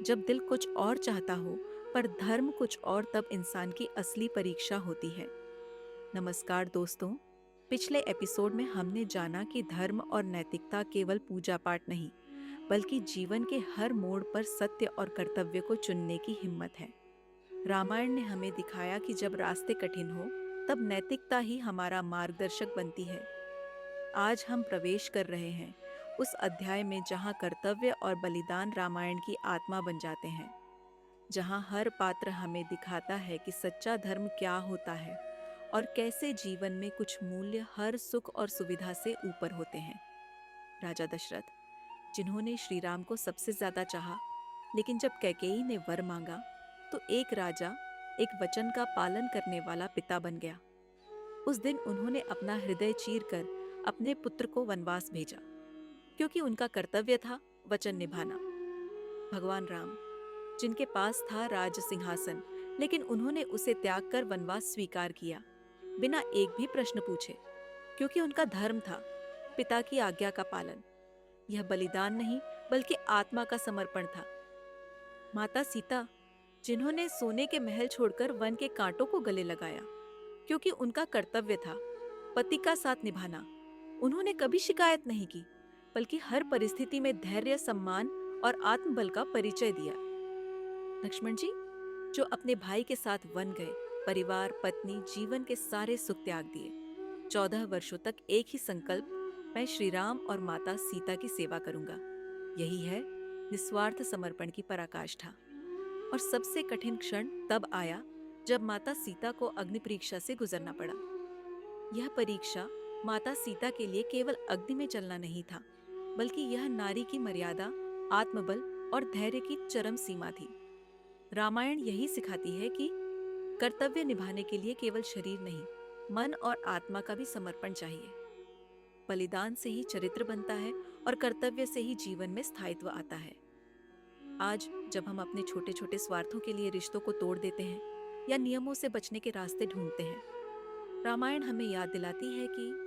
जब दिल कुछ और चाहता हो पर धर्म कुछ और, तब इंसान की असली परीक्षा होती है। नमस्कार दोस्तों, पिछले एपिसोड में हमने जाना कि धर्म और नैतिकता केवल पूजा पाठ नहीं, बल्कि जीवन के हर मोड़ पर सत्य और कर्तव्य को चुनने की हिम्मत है। रामायण ने हमें दिखाया कि जब रास्ते कठिन हो, तब नैतिकता ही हमारा मार्गदर्शक बनती है। आज हम प्रवेश कर रहे हैं उस अध्याय में जहां कर्तव्य और बलिदान रामायण की आत्मा बन जाते हैं, जहां हर पात्र हमें दिखाता है कि सच्चा धर्म क्या होता है और कैसे जीवन में कुछ मूल्य हर सुख और सुविधा से ऊपर होते हैं। राजा दशरथ, जिन्होंने श्री राम को सबसे ज्यादा चाहा, लेकिन जब कैकेयी ने वर मांगा तो एक राजा, एक वचन का पालन करने वाला पिता बन गया। उस दिन उन्होंने अपना हृदय चीरकर अपने पुत्र को वनवास भेजा, क्योंकि उनका कर्तव्य था वचन निभाना। भगवान राम, जिनके पास था राज सिंहासन, लेकिन उन्होंने उसे त्याग कर वनवास स्वीकार किया, बिना एक भी प्रश्न पूछे, क्योंकि उनका धर्म था पिता की आज्ञा का पालन। यह बलिदान नहीं, बल्कि आत्मा का समर्पण था। माता सीता, जिन्होंने सोने के महल छोड़कर वन के कांटों को गले लगाया, क्योंकि उनका कर्तव्य था पति का साथ निभाना। उन्होंने कभी शिकायत नहीं की, बल्कि हर परिस्थिति में धैर्य, सम्मान और आत्मबल का परिचय दिया। लक्ष्मण जी, जो अपने भाई के साथ वन गए, परिवार, पत्नी, जीवन के सारे सुख त्याग दिए। 14 वर्षों तक एक ही संकल्प, मैं श्री राम और माता सीता की सेवा करूंगा। यही है निस्वार्थ समर्पण की पराकाष्ठा। और सबसे कठिन क्षण तब आया जब माता सीता को अग्नि परीक्षा से गुजरना पड़ा। यह परीक्षा माता सीता के लिए केवल अग्नि में चलना नहीं था, बल्कि यह नारी की मर्यादा, आत्मबल और धैर्य की चरम सीमा थी। रामायण यही सिखाती है कि कर्तव्य निभाने के लिए केवल शरीर नहीं, मन और आत्मा का भी समर्पण चाहिए। बलिदान से ही चरित्र बनता है और कर्तव्य से ही जीवन में स्थायित्व आता है। आज जब हम अपने छोटे छोटे स्वार्थों के लिए रिश्तों को तोड़ देते हैं या नियमों से बचने के रास्ते ढूंढते हैं, रामायण हमें याद दिलाती है कि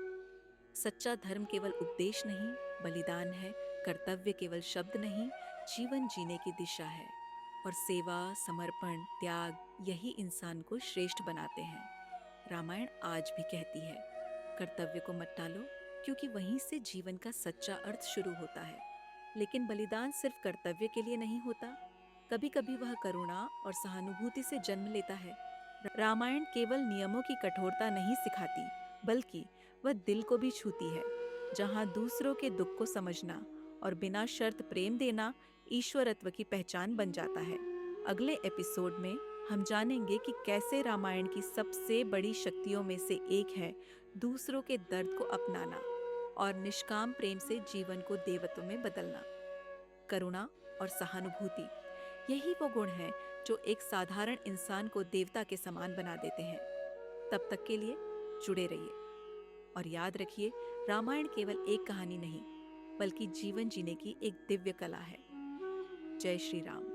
सच्चा धर्म केवल उपदेश नहीं, बलिदान है। कर्तव्य केवल शब्द नहीं, जीवन जीने की दिशा है। और सेवा, समर्पण, त्याग यही इंसान को श्रेष्ठ बनाते हैं। रामायण आज भी कहती है, कर्तव्य को मत टालो, क्योंकि वहीं से जीवन का सच्चा अर्थ शुरू होता है। लेकिन बलिदान सिर्फ कर्तव्य के लिए नहीं होता, कभी कभी वह करुणा और सहानुभूति से जन्म लेता है। रामायण केवल नियमों की कठोरता नहीं सिखाती, बल्कि वह दिल को भी छूती है, जहां दूसरों के दुख को समझना और बिना शर्त प्रेम देना ईश्वरत्व की पहचान बन जाता है। अगले एपिसोड में हम जानेंगे कि कैसे रामायण की सबसे बड़ी शक्तियों में से एक है दूसरों के दर्द को अपनाना और निष्काम प्रेम से जीवन को देवत्व में बदलना। करुणा और सहानुभूति, यही वो गुण हैं जो एक साधारण इंसान को देवता के समान बना देते हैं। तब तक के लिए जुड़े रहिए और याद रखिए, रामायण केवल एक कहानी नहीं, बल्कि जीवन जीने की एक दिव्य कला है। जय श्री राम।